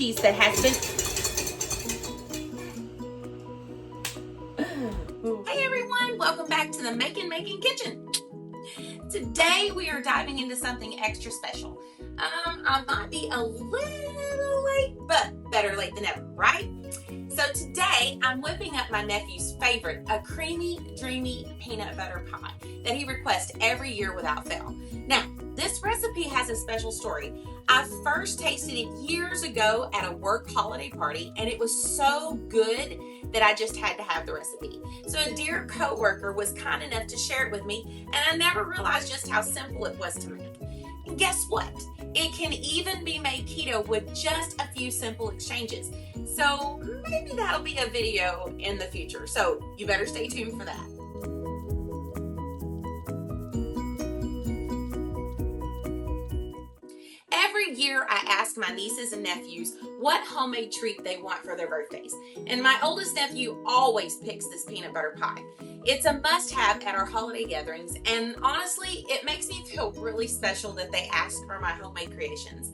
cheese that has been... Hey everyone, welcome back to the Making Kitchen. Today we are diving into something extra special. I might be a little late, but better late than never, right? So today I'm whipping up my nephew's favorite, a creamy, dreamy peanut butter pie that he requests every year without fail. Now, this recipe has a special story. I first tasted it years ago at a work holiday party, and it was so good that I just had to have the recipe. So a dear coworker was kind enough to share it with me, and I never realized just how simple it was to make. And guess what? It can even be made keto with just a few simple exchanges. So maybe that'll be a video in the future. So you better stay tuned for that. Every year I ask my nieces and nephews what homemade treat they want for their birthdays. And my oldest nephew always picks this peanut butter pie. It's a must-have at our holiday gatherings, and honestly, it makes me feel really special that they asked for my homemade creations.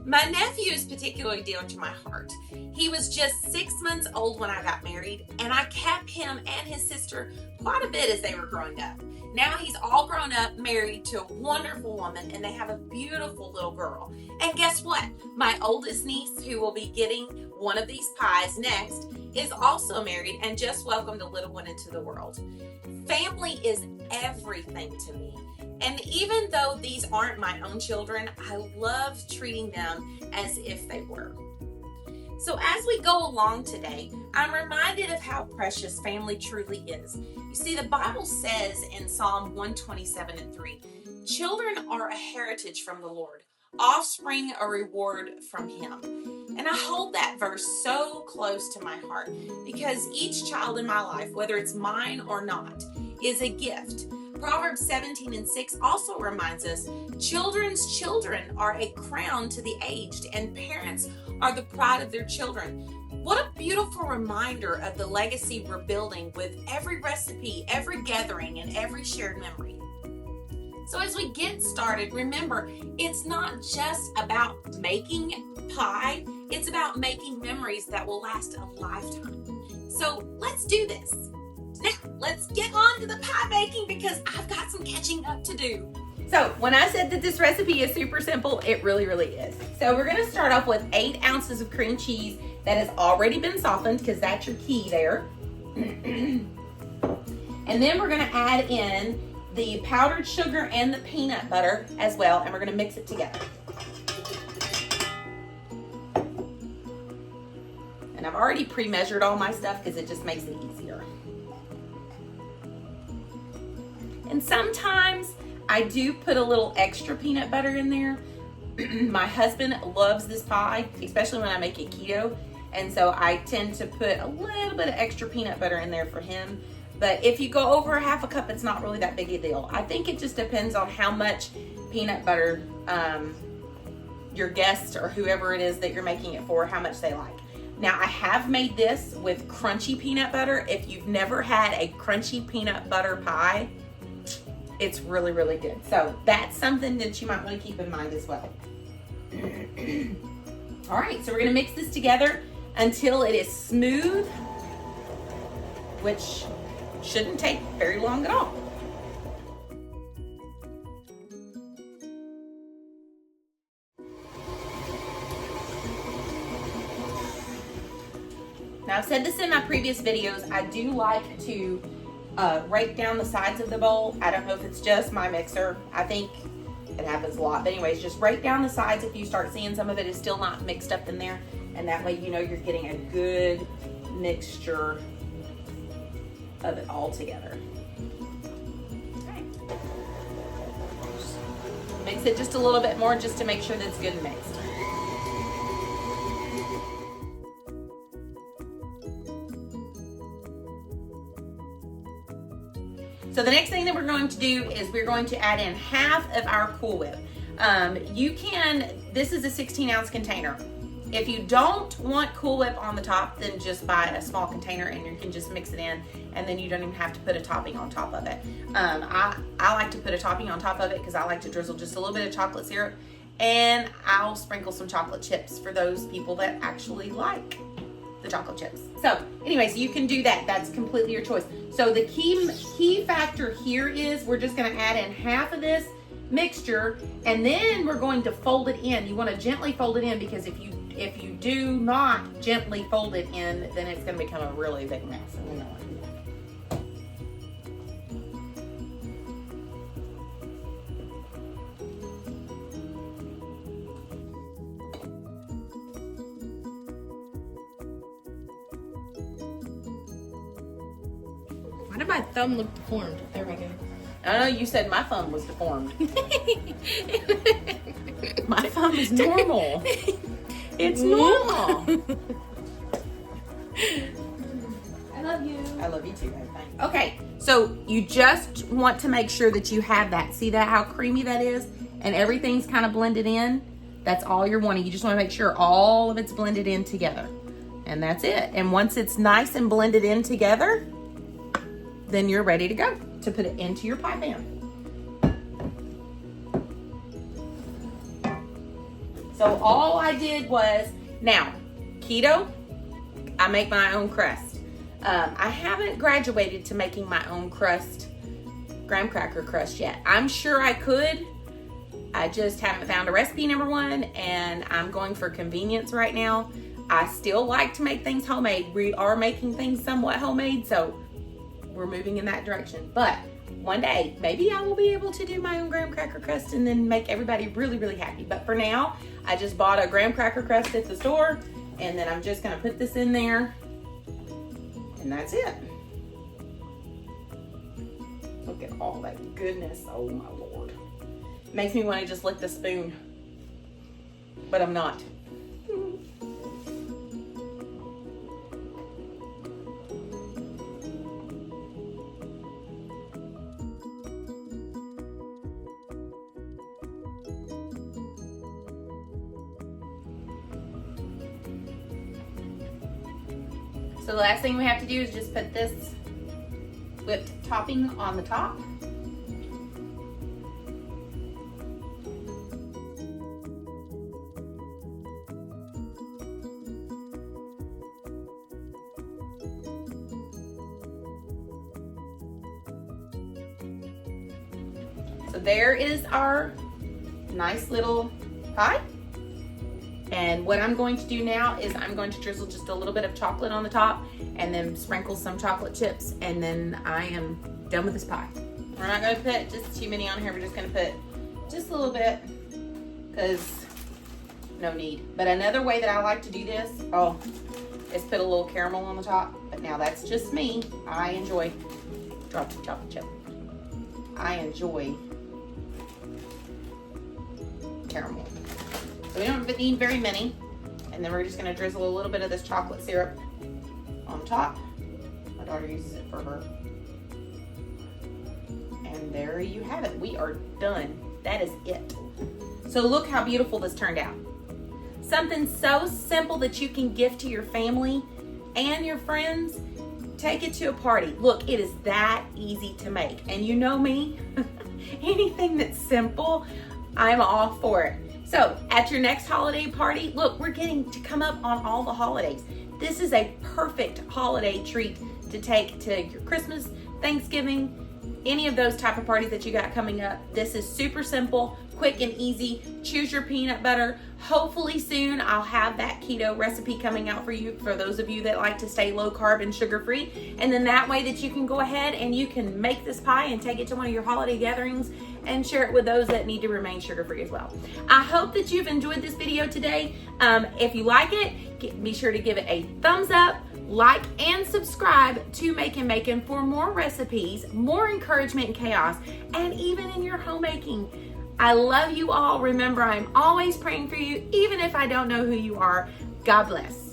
My nephew is particularly dear to my heart. He was just 6 months old when I got married, and I kept him and his sister quite a bit as they were growing up. Now he's all grown up, married to a wonderful woman, and they have a beautiful little girl. And guess what? My oldest niece, who will be getting one of these pies next, is also married and just welcomed a little one into the world. Family is everything to me. And even though these aren't my own children, I love treating them as if they were. So as we go along today, I'm reminded of how precious family truly is. You see, the Bible says in Psalm 127:3, children are a heritage from the Lord, offspring a reward from Him. And I hold that verse so close to my heart because each child in my life, whether it's mine or not, is a gift. Proverbs 17:6 also reminds us, children's children are a crown to the aged, and parents are the pride of their children. What a beautiful reminder of the legacy we're building with every recipe, every gathering, and every shared memory. So as we get started, remember, it's not just about making pie, it's about making memories that will last a lifetime. So let's do this. Now, let's get on to the pie making because I've got some catching up to do. So when I said that this recipe is super simple, it really is. So we're gonna start off with 8 ounces of cream cheese that has already been softened because that's your key there. And then we're gonna add in the powdered sugar and the peanut butter as well, and we're gonna mix it together. And I've already pre-measured all my stuff because it just makes it easier. And sometimes I do put a little extra peanut butter in there. My husband loves this pie, especially when I make it keto. And so I tend to put a little bit of extra peanut butter in there for him. But if you go over half a cup, it's not really that big a deal. I think it just depends on how much peanut butter your guests or whoever it is that you're making it for, how much they like. Now I have made this with crunchy peanut butter. If you've never had a crunchy peanut butter pie, it's really good. So that's something that you might want to keep in mind as well. All right, so we're gonna mix this together until it is smooth, which shouldn't take very long at all. Now I've said this in my previous videos, I do like to rake down the sides of the bowl. I don't know if it's just my mixer. I think it happens a lot. But anyways, just rake down the sides if you start seeing some of it is still not mixed up in there. And that way you know you're getting a good mixture of it all together. Okay. Mix it just a little bit more just to make sure that it's good and mixed. So the next thing that we're going to do is we're going to add in half of our Cool Whip. This is a 16-ounce container. If you don't want Cool Whip on the top, then just buy a small container and you can just mix it in, and then you don't even have to put a topping on top of it. I like to put a topping on top of it because I like to drizzle just a little bit of chocolate syrup and I'll sprinkle some chocolate chips for those people that actually like the chocolate chips. So anyways, you can do that. That's completely your choice. So the key factor here is we're just going to add in half of this mixture, and then we're going to fold it in. You want to gently fold it in, because if you do not gently fold it in, then it's going to become a really big mess, and we don't want to do that. Why did my thumb look deformed? There we go. I know you said my thumb was deformed. My thumb is normal. It's normal. I love you. I love you too, babe. Thanks. Okay, so you just want to make sure that you have that. See that, how creamy that is? And everything's kind of blended in. That's all you're wanting. You just want to make sure all of it's blended in together. And that's it. And once it's nice and blended in together, then you're ready to go to put it into your pie pan. So all I did was, now, keto, I make my own crust. I haven't graduated to making my own crust, graham cracker crust yet. I'm sure I could. I just haven't found a recipe, number one, and I'm going for convenience right now. I still like to make things homemade. We are making things somewhat homemade, so we're moving in that direction. But one day, maybe I will be able to do my own graham cracker crust and then make everybody really, really happy. But for now, I just bought a graham cracker crust at the store, and then I'm just gonna put this in there, and that's it. Look at all that goodness, oh my Lord. It makes me wanna just lick the spoon, but I'm not. So the last thing we have to do is just put this whipped topping on the top. So there is our nice little pie. And what I'm going to do now is I'm going to drizzle just a little bit of chocolate on the top and then sprinkle some chocolate chips, and then I am done with this pie. We're not going to put just too many on here. We're just going to put just a little bit, because no need. But another way that I like to do this, is put a little caramel on the top. But now that's just me. I enjoy, drop the chocolate chip. I enjoy caramel. So we don't need very many. And then we're just gonna drizzle a little bit of this chocolate syrup on top. My daughter uses it for her. And there you have it. We are done. That is it. So look how beautiful this turned out. Something so simple that you can gift to your family and your friends. Take it to a party. Look, it is that easy to make. And you know me, anything that's simple, I'm all for it. So at your next holiday party, look, we're getting to come up on all the holidays. This is a perfect holiday treat to take to your Christmas, Thanksgiving, any of those type of parties that you got coming up. This is super simple, quick and easy. Choose your peanut butter. Hopefully soon I'll have that keto recipe coming out for you, for those of you that like to stay low carb and sugar free. And then that way that you can go ahead and you can make this pie and take it to one of your holiday gatherings and share it with those that need to remain sugar free as well. I hope that you've enjoyed this video today. If you like it, be sure to give it a thumbs up, like, and subscribe to Makin' for more recipes, more encouragement and chaos, and even in your homemaking. I love you all. Remember, I'm always praying for you, even if I don't know who you are. God bless.